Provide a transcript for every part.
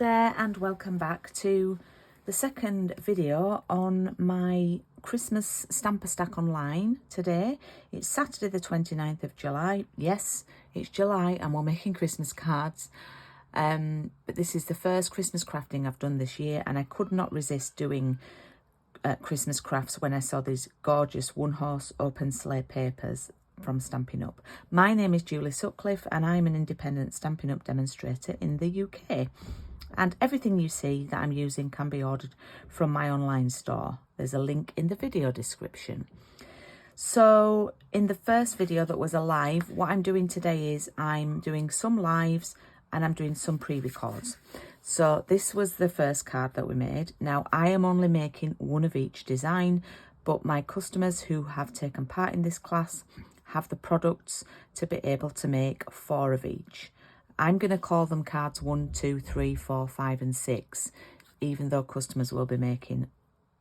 there and welcome back to the second video on my Christmas stamper stack online today. It's Saturday the 29th of July. Yes, it's July and we're making Christmas cards. But this is the first Christmas crafting I've done this year, and I could not resist doing Christmas crafts when I saw these gorgeous one-horse open sleigh papers from Stampin Up. My name is Julie Sutcliffe and I'm an independent Stampin Up demonstrator in the UK. And everything you see that I'm using can be ordered from my online store. There's a link in the video description. So in the first video that was a live, what I'm doing today is I'm doing some lives and I'm doing some pre-records. So this was the first card that we made. Now I am only making one of each design, but my customers who have taken part in this class have the products to be able to make 4 of each. I'm going to call them cards 1, 2, 3, 4, 5 and 6, even though customers will be making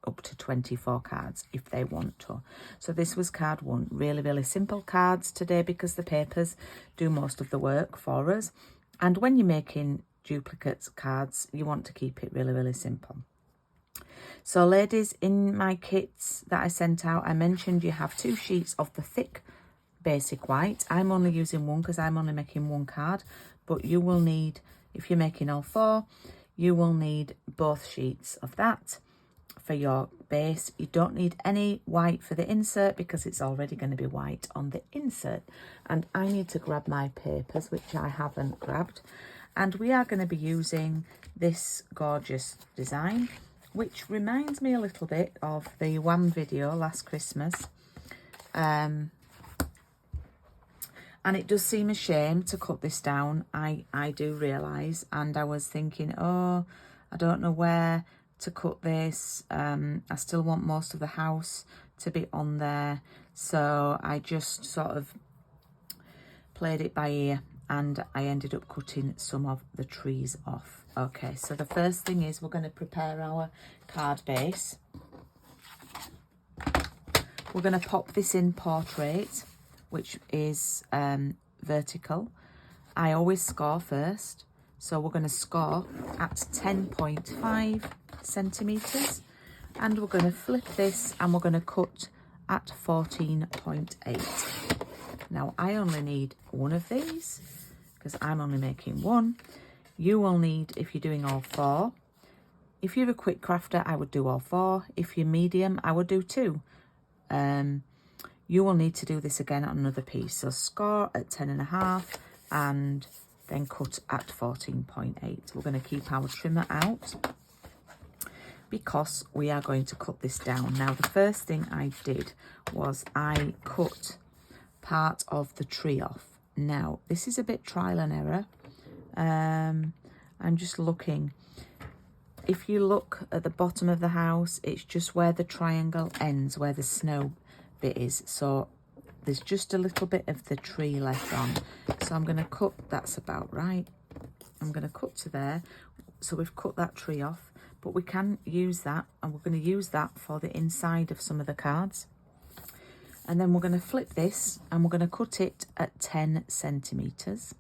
up to 24 cards if they want to. So this was card 1. Really simple cards today because the papers do most of the work for us. And when you're making duplicate cards, you want to keep it really simple. So ladies, in my kits that I sent out, I mentioned you have 2 sheets of the thick basic white. I'm only using one because I'm only making 1 card, but you will need, if you're making all 4, you will need both sheets of that for your base. You don't need any white for the insert because it's already going to be white on the insert. And I need to grab my papers, which I haven't grabbed, and we are going to be using this gorgeous design, which reminds me a little bit of the Wham video last Christmas. And it does seem a shame to cut this down, I do realise. And I was thinking, oh, I don't know where to cut this. I still want most of the house to be on there. So I just sort of played it by ear and I ended up cutting some of the trees off. Okay, so the first thing is we're going to prepare our card base. We're going to pop this in portrait, which is vertical. I always score first, so we're going to score at 10.5 centimeters, and we're going to flip this and we're going to cut at 14.8. Now I only need one of these because I'm only making 1. You will need, if you're doing all 4, if you're a quick crafter, I would do all 4. If you're medium, I would do 2. You will need to do this again on another piece. So score at 10.5 and then cut at 14.8. We're going to keep our trimmer out because we are going to cut this down. Now, the first thing I did was I cut part of the tree off. Now, this is a bit trial and error. I'm just looking. If you look at the bottom of the house, it's just where the triangle ends, where the snow bit is. So there's just a little bit of the tree left on. So I'm going to cut, that's about right. I'm going to cut to there. So we've cut that tree off, but we can use that, and we're going to use that for the inside of some of the cards. And then we're going to flip this and we're going to cut it at 10 centimeters.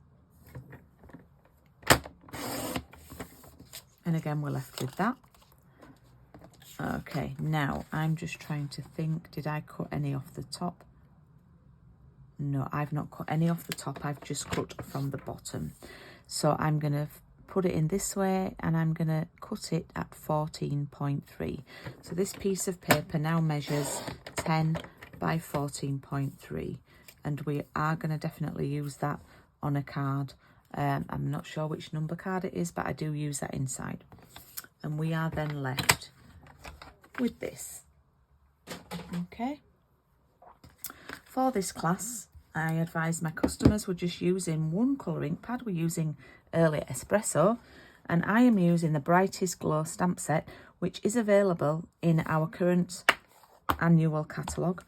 And again, we're left with that. Okay, now I'm just trying to think, did I cut any off the top? No, I've not cut any off the top. I've just cut from the bottom. So I'm going to put it in this way and I'm going to cut it at 14.3. So this piece of paper now measures 10 by 14.3. And we are going to definitely use that on a card. I'm not sure which number card it is, but I do use that inside. And we are then left with this. Okay. For this class, I advise my customers we're just using 1 colour ink pad. We're using Early Espresso, and I am using the Brightest Glow stamp set, which is available in our current annual catalogue.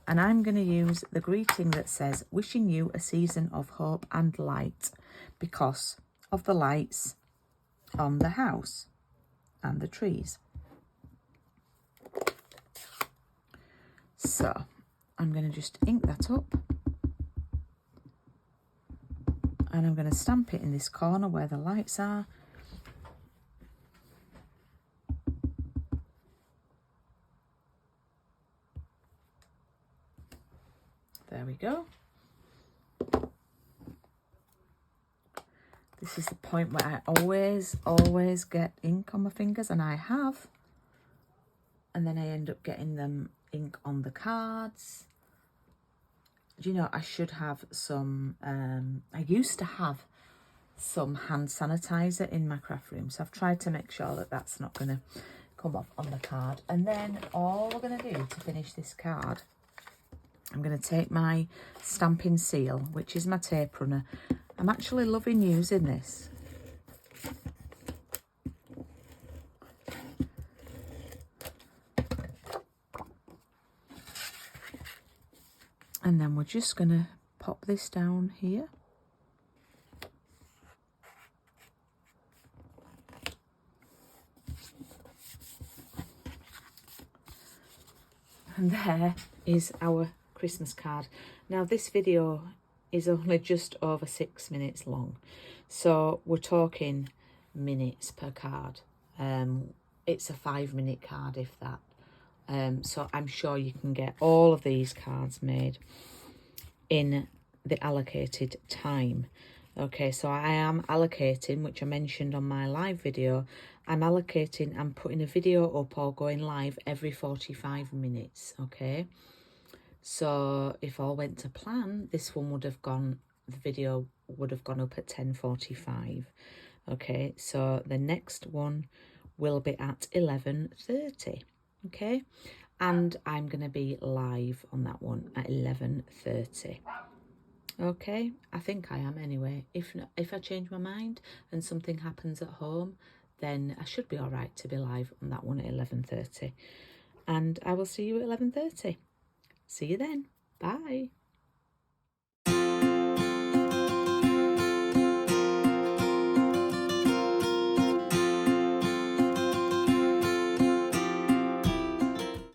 And I'm going to use the greeting that says, wishing you a season of hope and light, because of the lights on the house and the trees. So I'm going to just ink that up and I'm going to stamp it in this corner where the lights are. we go. This is the point where I always get ink on my fingers, and I have. And then I end up getting them ink on the cards. Do you know, I should have some, I used to have some hand sanitizer in my craft room. So I've tried to make sure that that's not going to come off on the card. And then all we're going to do to finish this card, I'm going to take my Stampin' Seal, which is my tape runner. I'm actually loving using this. And then we're just going to pop this down here. And there is our Christmas card. Now this video is only just over 6 minutes long, so we're talking minutes per card. It's a 5-minute card, if that. So I'm sure you can get all of these cards made in the allocated time. Okay, so I am allocating, which I mentioned on my live video, I'm putting a video up or going live every 45 minutes, okay? So if all went to plan, this one would have gone, the video would have gone up at 10:45. Okay, so the next one will be at 11:30. Okay, and I'm going to be live on that one at 11:30. Okay, I think I am anyway. If not, if I change my mind and something happens at home, then I should be all right to be live on that one at 11:30. And I will see you at 11:30. See you then. Bye.